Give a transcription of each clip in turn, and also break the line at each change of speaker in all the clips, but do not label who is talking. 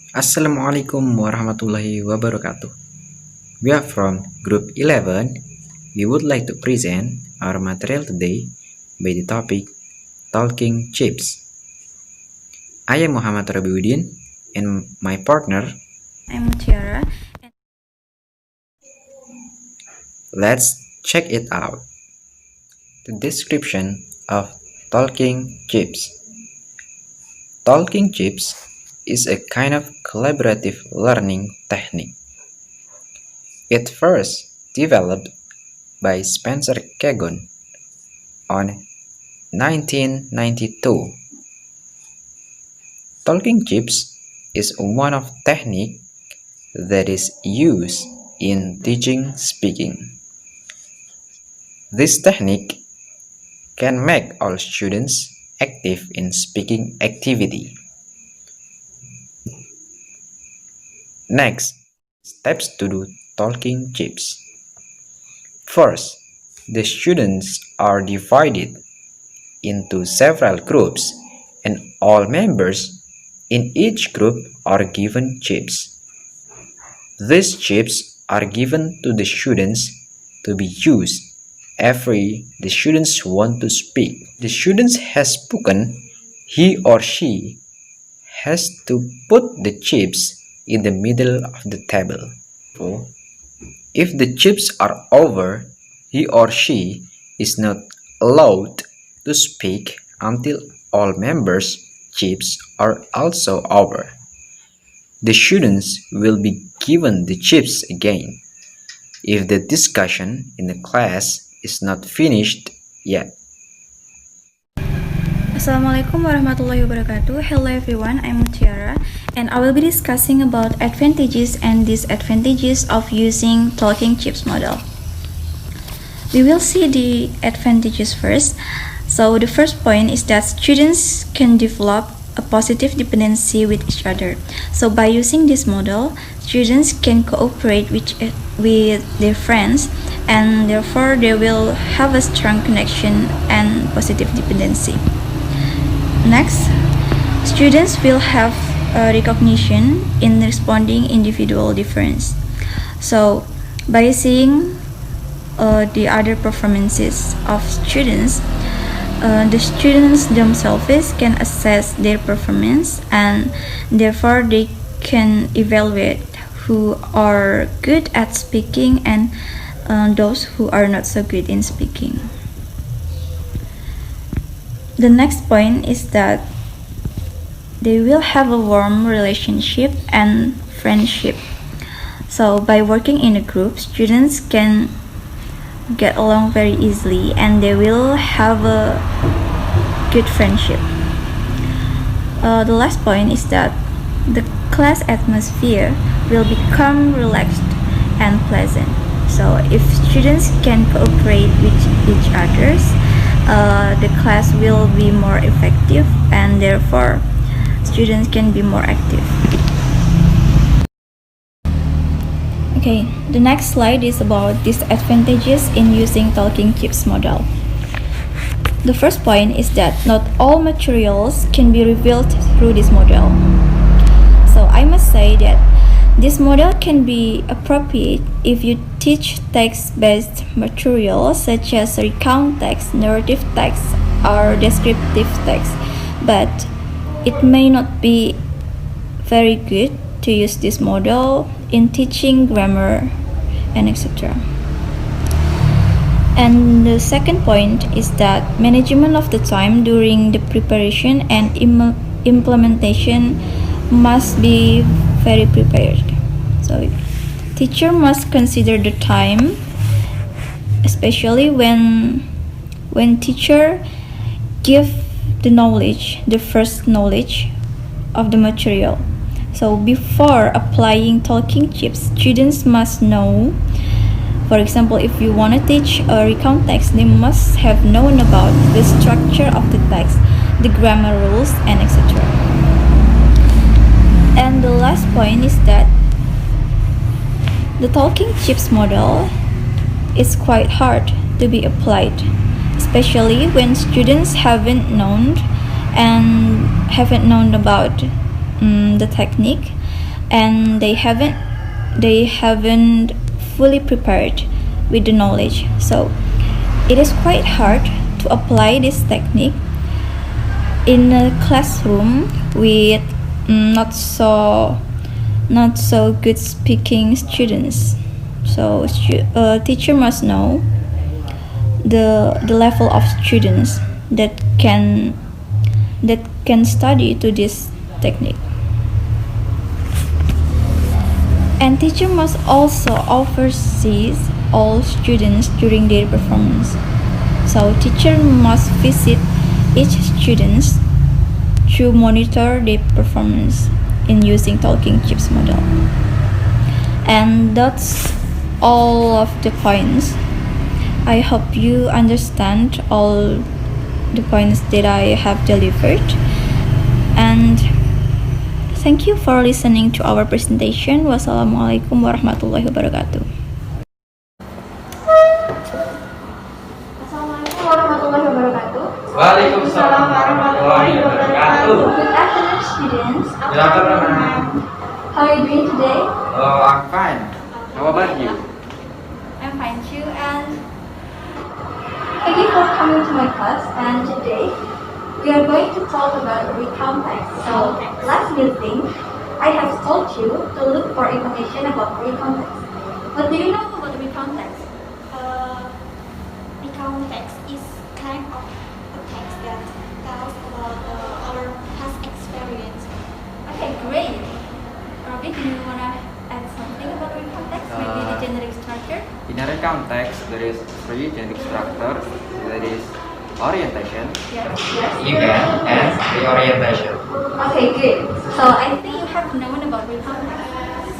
Assalamualaikum warahmatullahi wabarakatuh. We are from Group 11. We would like to present our material today by the topic Talking Chips. I am Muhammad Rabiuddin and my partner.
I'm Mutiara.
Let's check it out. The description of Talking Chips. Talking Chips is a kind of collaborative learning technique. It first developed by Spencer Kagan on 1992. Talking chips is one of technique that is used in teaching speaking. This technique can make all students active in speaking activity. Next, steps to do talking chips. First, the students are divided into several groups and all members in each group are given chips. These chips are given to the students to be used after the students want to speak. The student has spoken, he or she has to put the chips in the middle of the table. If the chips are over, he or she is not allowed to speak until all members' chips are also over. The students will be given the chips again if the discussion in the class is not finished yet.
Assalamualaikum warahmatullahi wabarakatuh. Hello everyone, I'm Mutiara and I will be discussing about advantages and disadvantages of using talking chips model. We will see the advantages first. So the first point is that students can develop a positive dependency with each other. So by using this model, students can cooperate with their friends and therefore they will have a strong connection and positive dependency. Next, students will have recognition in responding individual difference. So by seeing the other performances of students, the students themselves can assess their performance and therefore they can evaluate who are good at speaking and those who are not so good in speaking. The next point is that they will have a warm relationship and friendship. So by working in a group, students can get along very easily and they will have a good friendship. The last point is that the class atmosphere will become relaxed and pleasant. So if students can cooperate with each other, the class will be more effective and therefore students can be more active. Okay, the next slide is about disadvantages in using talking chips model. The first point is that not all materials can be revealed through this model. So I must say that this model can be appropriate if you teach text-based materials such as recount text, narrative text, or descriptive text, but it may not be very good to use this model in teaching grammar and etc. And the second point is that management of the time during the preparation and implementation must be very prepared. So teacher must consider the time, especially when teacher give the knowledge, the first knowledge of the material. So before applying talking chips, students must know, for example, if you want to teach a recount text, they must have known about the structure of the text, the grammar rules, and etc. And the last point is that the talking chips model is quite hard to be applied, especially when students haven't known about the technique and they haven't fully prepared with the knowledge. So it is quite hard to apply this technique in a classroom with not so good speaking students. So a teacher must know the level of students that can study to this technique. And teacher must also oversee all students during their performance. So teacher must visit each student to monitor their performance in using Talking Chips model. And that's all of the points. I hope you understand all the points that I have delivered. And thank you for listening to our presentation. Wassalamualaikum warahmatullahi wabarakatuh. Assalamualaikum warahmatullahi wabarakatuh.
Waalaikumsalam warahmatullahi wabarakatuh.
Good afternoon, students.
Good afternoon.
How are you doing today?
Oh, I'm fine. How about you?
I'm fine too, and thank you for coming to my class. And today we are going to talk about recount text. So last meeting, I have told you to look for information about recount text. What do you know about recount text?
Recount text is kind of a text that tells about our past experience.
Okay, great. Robbie, do you wanna add something about recount text? Maybe the generic structure.
In a recount text, there is three generic structure. That is orientation,
Yes.
event, and reorientation.
Okay, good. So I think you have known about recount text,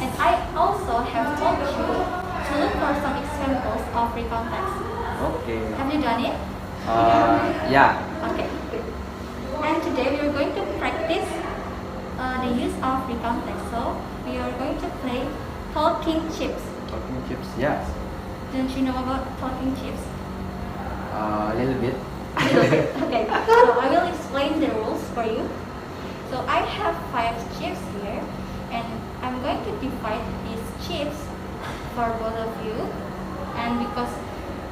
and I also have told you to look for some examples of recount text.
Okay.
Have you done it?
Yeah.
Okay, good. And today we are going to practice the use of recount text. So we are going to play Talking Chips.
Talking chips, yes.
Don't you know about Talking Chips?
A little bit.
Okay, so I will explain the rules for you. So I have 5 chips here, and I'm going to divide these chips for both of you. And because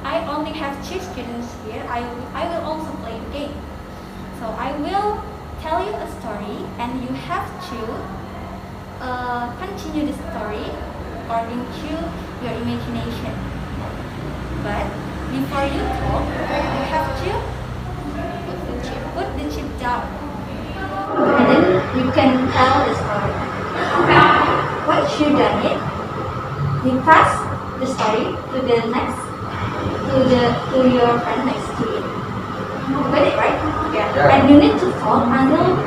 I only have 2 students here, I will also play the game. So I will tell you a story, and you have to continue the story according to your imagination. But before you talk, you have to put the chip down. And then you can tell the story. Once you done it, you pass the story to your friend next to you. You got it, right?
Yeah.
And you need to talk until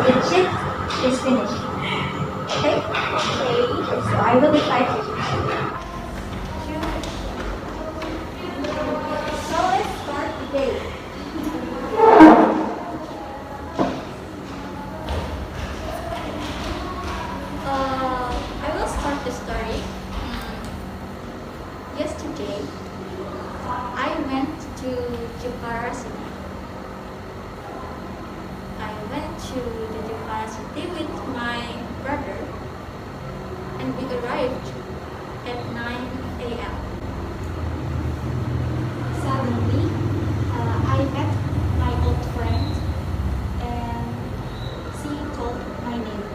the chip is finished. Okay? So I will decide it. So let's start the game. I will start the story. Yesterday, I went to Jepara City. I went to the Jepara City with my brother, and we arrived at 9 a.m.
Suddenly, I met my old friend, and she called my name.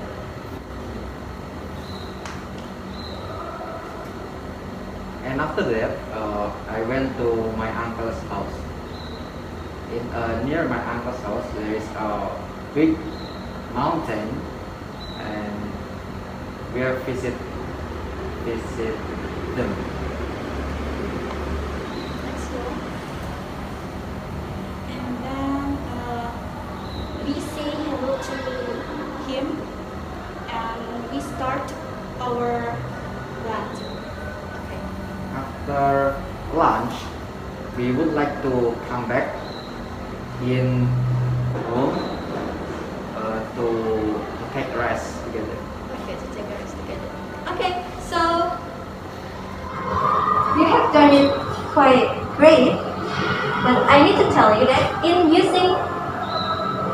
And after that, I went to my uncle's house. Near my uncle's house, there is a big mountain, and we have visit them.
Let's go. And then we say hello to him, and we start our run.
After lunch, we would like to come back in home to take rest together.
Okay, to take a rest together. Okay, so you have done it quite great, but I need to tell you that in using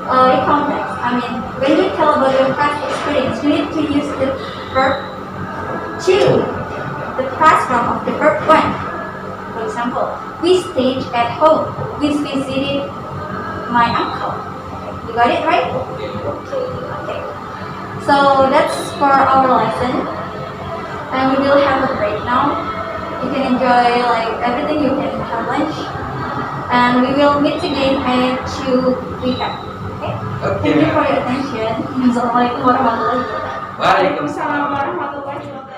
context, I mean, when you tell about your past experience, you need to use the verb 2, the past form of the verb 1. For example, we stayed at home. We visited my uncle. You got it right? Okay. So that's for our lesson. And we will have a break now. You can enjoy like everything. You can have lunch. And we will meet again at 2 p.m. Okay? Thank you for your attention. Assalamualaikum warahmatullahi wabarakatuh.
Waalaikumsalam.
Waalaikumsalam warahmatullahi wabarakatuh.